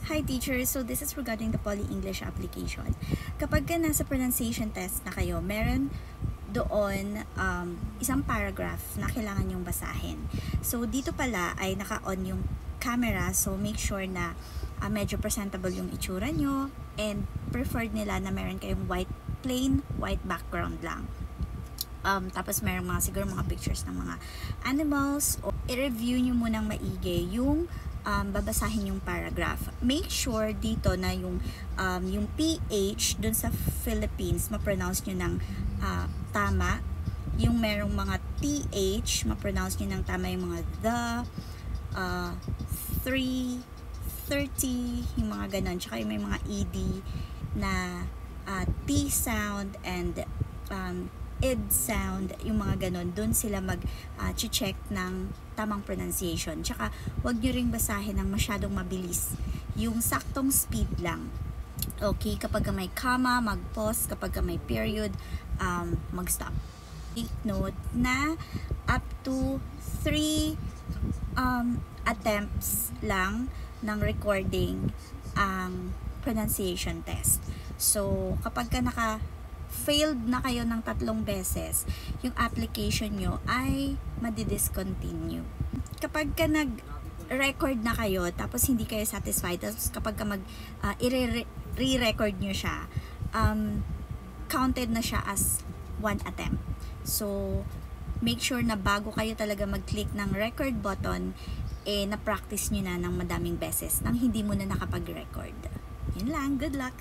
Hi teacher, so this is regarding the Poly English application. Kapag ka nasa pronunciation test na kayo, meron doon isang paragraph na kailangan yung basahin. So dito pala ay naka-on yung camera, so make sure na medyo presentable yung itsura nyo and preferred nila na meron kayong plain white background lang. Tapos meron siguro mga pictures ng mga animals. I-review nyo munang maigi yung babasahin yung paragraph. Make sure dito na yung PH dun sa Philippines, ma-pronounce nyo ng tama. Yung merong mga TH, ma-pronounce nyo ng tama yung mga the, 3, 30, yung mga ganon. Tsaka yung may mga ED na T sound and id sound, yung mga ganon, dun sila mag-check ng tamang pronunciation. Tsaka, wag nyo ring basahin ng masyadong mabilis. Yung saktong speed lang. Okay, kapag may comma, mag-pause. Kapag may period, mag-stop. Take note na up to 3 attempts lang ng recording ang pronunciation test. So, kapag ka failed na kayo ng 3 beses, yung application nyo ay madi-discontinue. Kapag ka nag-record na kayo, tapos hindi kayo satisfied, tapos kapag ka re-record nyo siya, counted na siya as 1 attempt. So, make sure na bago kayo talaga mag-click ng record button, na-practice nyo na ng madaming beses nang hindi mo na nakapag-record. Yun lang, good luck!